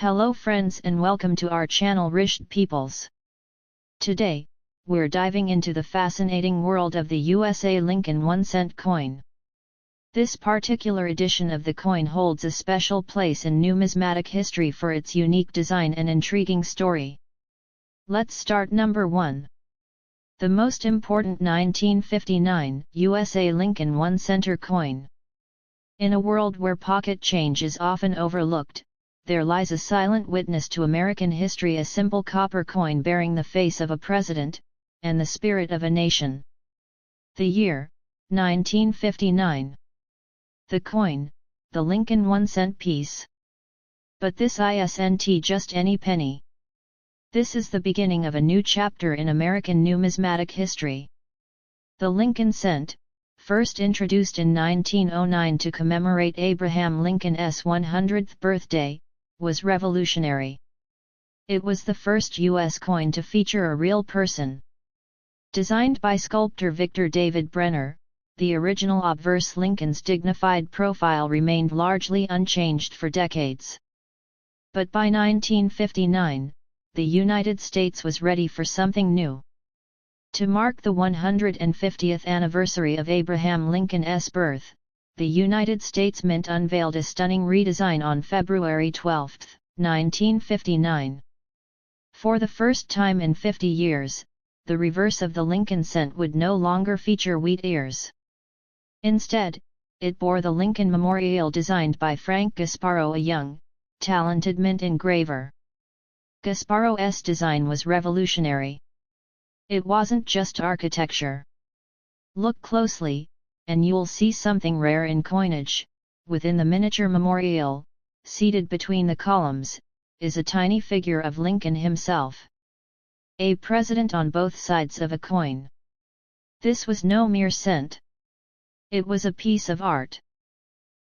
Hello friends and welcome to our channel Rished Peoples. Today, we're diving into the fascinating world of the USA Lincoln 1-cent coin. This particular edition of the coin holds a special place in numismatic history for its unique design and intriguing story. Let's start number 1. The most important 1959 USA Lincoln 1-center coin. In a world where pocket change is often overlooked, there lies a silent witness to American history, a simple copper coin bearing the face of a president, and the spirit of a nation. The year, 1959. The coin, the Lincoln 1-cent piece. But this isn't just any penny. This is the beginning of a new chapter in American numismatic history. The Lincoln cent, first introduced in 1909 to commemorate Abraham Lincoln's 100th birthday, was revolutionary. It was the first U.S. coin to feature a real person. Designed by sculptor Victor David Brenner, the original obverse Lincoln's dignified profile remained largely unchanged for decades. But by 1959, the United States was ready for something new. To mark the 150th anniversary of Abraham Lincoln's birth, the United States Mint unveiled a stunning redesign on February 12, 1959. For the first time in 50 years, the reverse of the Lincoln cent would no longer feature wheat ears. Instead, it bore the Lincoln memorial designed by Frank Gasparro, a young, talented mint engraver. Gasparro's design was revolutionary. It wasn't just architecture. Look closely, and you'll see something rare in coinage. Within the miniature memorial, seated between the columns, is a tiny figure of Lincoln himself. A president on both sides of a coin. This was no mere cent. It was a piece of art.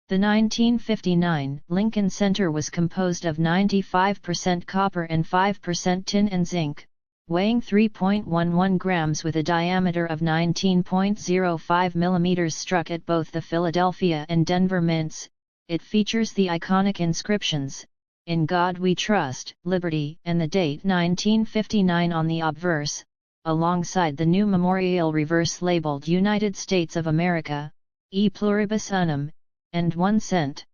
The 1959 Lincoln Center was composed of 95% copper and 5% tin and zinc, weighing 3.11 grams with a diameter of 19.05 mm. Struck at both the Philadelphia and Denver mints, it features the iconic inscriptions, "In God We Trust, Liberty," and the date 1959 on the obverse, alongside the new memorial reverse labeled United States of America, E Pluribus Unum, and 1 cent.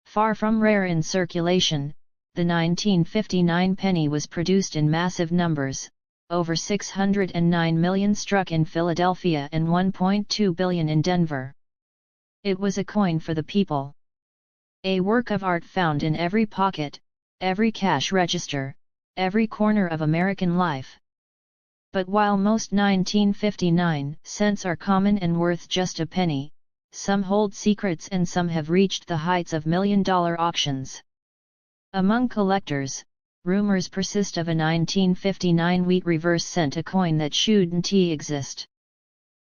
Far from rare in circulation, the 1959 penny was produced in massive numbers, over 609 million struck in Philadelphia and 1.2 billion in Denver. It was a coin for the people. A work of art found in every pocket, every cash register, every corner of American life. But while most 1959 cents are common and worth just a penny, some hold secrets and some have reached the heights of million-dollar auctions. Among collectors, rumors persist of a 1959 wheat reverse cent, a coin that shouldn't exist.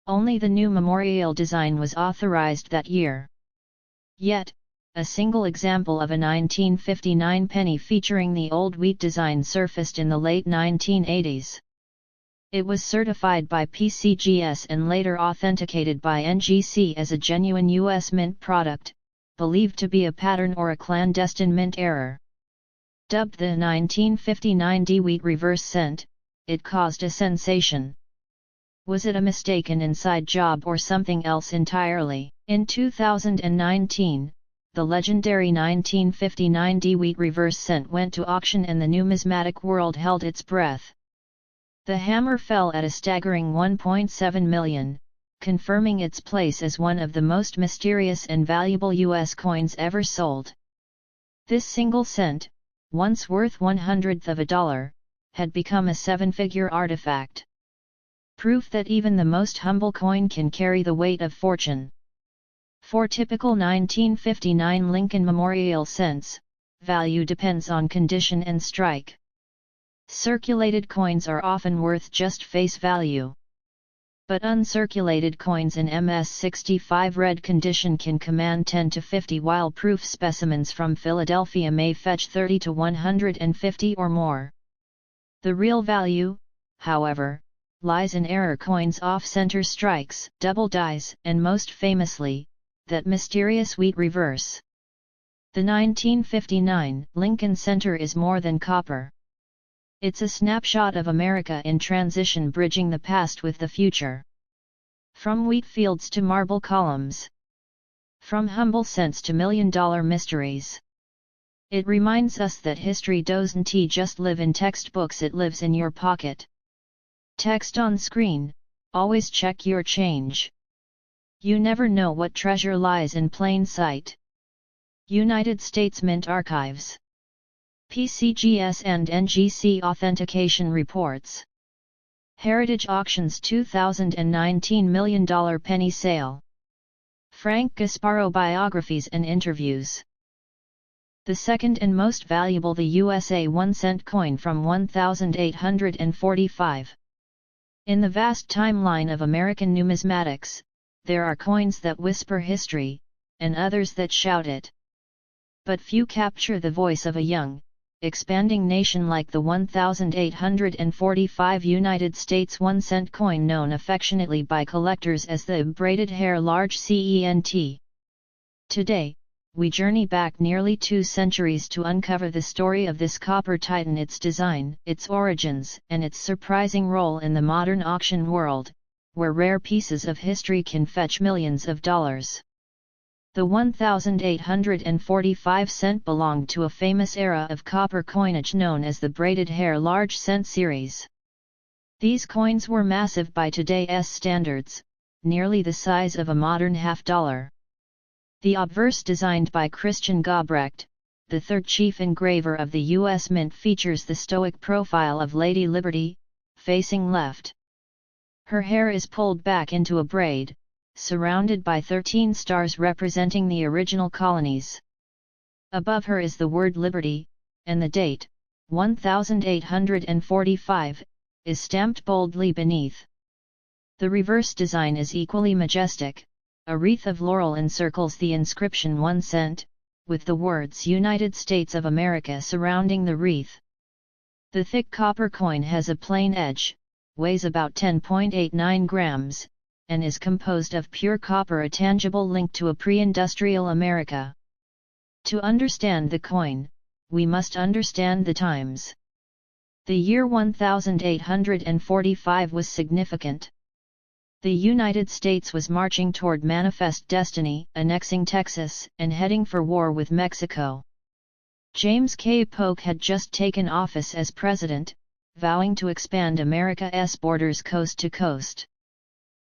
Only the new memorial design was authorized that year. Yet, a single example of a 1959 penny featuring the old wheat design surfaced in the late 1980s. It was certified by PCGS and later authenticated by NGC as a genuine U.S. Mint product, believed to be a pattern or a clandestine mint error. Dubbed the 1959 D-Wheat reverse cent, it caused a sensation. Was it a mistaken inside job or something else entirely? In 2019, the legendary 1959 D-Wheat reverse cent went to auction and the numismatic world held its breath. The hammer fell at a staggering $1.7 million, confirming its place as one of the most mysterious and valuable U.S. coins ever sold. This single cent, once worth 1/100th of a dollar, had become a seven-figure artifact. Proof that even the most humble coin can carry the weight of fortune. For typical 1959 Lincoln memorial cents, value depends on condition and strike. Circulated coins are often worth just face value. But uncirculated coins in MS65 red condition can command 10 to 50, while proof specimens from Philadelphia may fetch 30 to 150 or more. The real value, however, lies in error coins, off-center strikes, double dies, and most famously, that mysterious wheat reverse. The 1959 Lincoln Center is more than copper. It's a snapshot of America in transition, bridging the past with the future. From wheat fields to marble columns. From humble cents to million-dollar mysteries. It reminds us that history doesn't just live in textbooks, it lives in your pocket. Text on screen, always check your change. You never know what treasure lies in plain sight. United States Mint Archives. PCGS and NGC Authentication Reports. Heritage Auctions 2019 $1 million penny sale. Frank Gasparro biographies and interviews. The second and most valuable, the USA 1-cent coin from 1845. In the vast timeline of American numismatics, there are coins that whisper history, and others that shout it. But few capture the voice of a young, expanding nation like the 1845 United States 1-cent coin, known affectionately by collectors as the braided hair large cent. Today, we journey back nearly 2 centuries to uncover the story of this copper titan, its design, its origins, and its surprising role in the modern auction world, where rare pieces of history can fetch millions of dollars. The 1845 cent belonged to a famous era of copper coinage known as the braided hair large cent series. These coins were massive by today's standards, nearly the size of a modern half-dollar. The obverse, designed by Christian Gobrecht, the third chief engraver of the U.S. Mint, features the stoic profile of Lady Liberty, facing left. Her hair is pulled back into a braid, surrounded by 13 stars representing the original colonies. Above her is the word Liberty, and the date, 1845, is stamped boldly beneath. The reverse design is equally majestic. A wreath of laurel encircles the inscription 1 cent, with the words United States of America surrounding the wreath. The thick copper coin has a plain edge, weighs about 10.89 grams, and is composed of pure copper, a tangible link to a pre-industrial America. To understand the coin, we must understand the times. The year 1845 was significant. The United States was marching toward manifest destiny, annexing Texas, and heading for war with Mexico. James K. Polk had just taken office as president, vowing to expand America's borders coast to coast.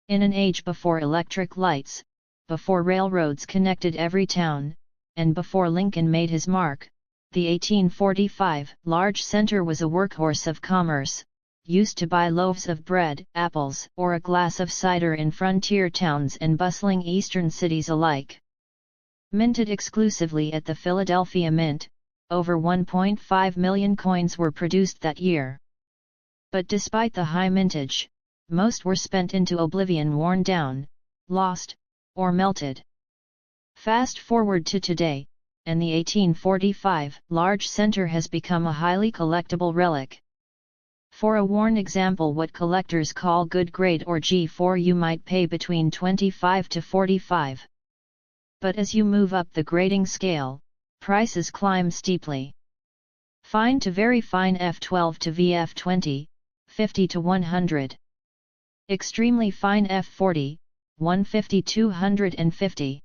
In an age before electric lights, before railroads connected every town, and before Lincoln made his mark, the 1845 large center was a workhorse of commerce, used to buy loaves of bread, apples, or a glass of cider in frontier towns and bustling eastern cities alike. Minted exclusively at the Philadelphia Mint, over 1.5 million coins were produced that year. But despite the high mintage, most were spent into oblivion, worn down, lost, or melted. Fast forward to today, and the 1845 large center has become a highly collectible relic. For a worn example, what collectors call good grade or G4, you might pay between $25 to $45. But as you move up the grading scale, prices climb steeply. Fine to very fine F12 to VF20, 50 to 100. Extremely fine F40, 150 to 250.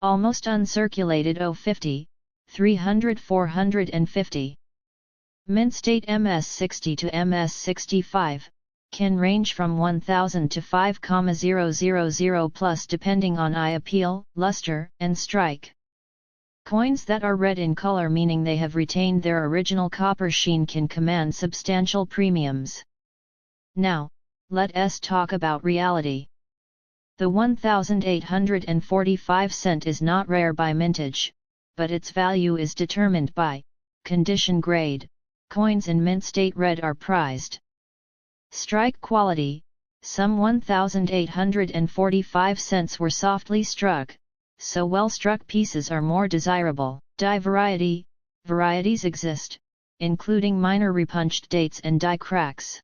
Almost uncirculated O50, 300 450. Mint state MS60 to MS65, can range from 1000 to 5,000 plus depending on eye appeal, luster, and strike. Coins that are red in color, meaning they have retained their original copper sheen, can command substantial premiums. Now, let us talk about reality. The 1845 cent is not rare by mintage, but its value is determined by condition grade. Coins in mint state red are prized. Strike quality: some 1845 cents were softly struck, so well-struck pieces are more desirable. Die variety: varieties exist, including minor repunched dates and die cracks.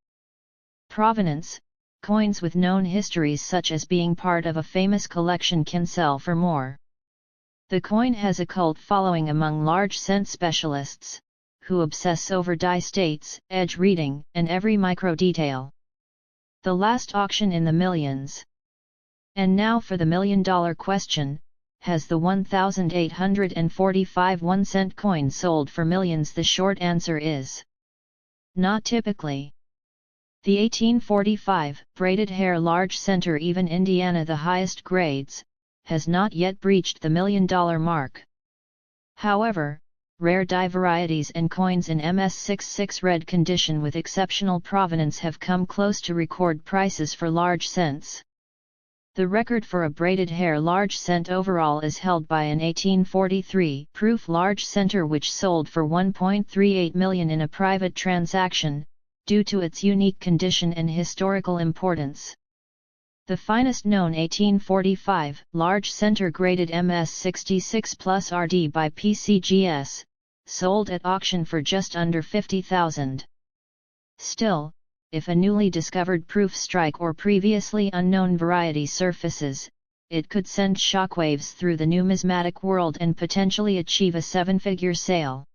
Provenance: coins with known histories such as being part of a famous collection can sell for more. The coin has a cult following among large cent specialists, who obsess over die states, edge reading, and every micro detail. The last auction in the millions. And now for the $1,000,000 question: has the 1,845 1-cent coin sold for millions? The short answer is not typically. The 1845 braided hair large center, even Indiana, the highest grades, has not yet breached the $1,000,000 mark. However, rare die varieties and coins in MS66 red condition with exceptional provenance have come close to record prices for large cents. The record for a braided hair large cent overall is held by an 1843 proof large center which sold for $1.38 million in a private transaction, due to its unique condition and historical importance. The finest known 1845 large center graded MS66 plus RD by PCGS, sold at auction for just under $50,000. Still, if a newly discovered proof strike or previously unknown variety surfaces, it could send shockwaves through the numismatic world and potentially achieve a seven-figure sale.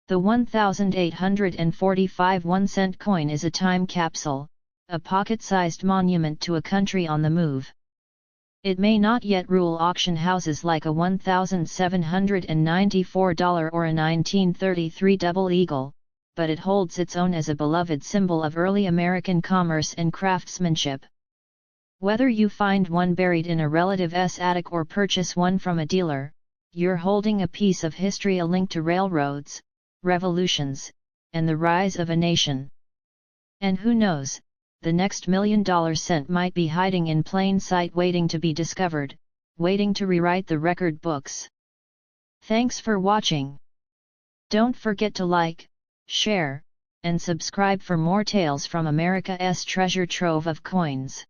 The 1,845 1-cent coin is a time capsule, a pocket-sized monument to a country on the move. It may not yet rule auction houses like a $1,794 or a 1933 double eagle, but it holds its own as a beloved symbol of early American commerce and craftsmanship. Whether you find one buried in a relative's attic or purchase one from a dealer, you're holding a piece of history, a link to railroads, revolutions, and the rise of a nation. And who knows, the next $1,000,000 cent might be hiding in plain sight, waiting to be discovered, waiting to rewrite the record books. Thanks for watching. Don't forget to like, share, and subscribe for more tales from America's treasure trove of coins.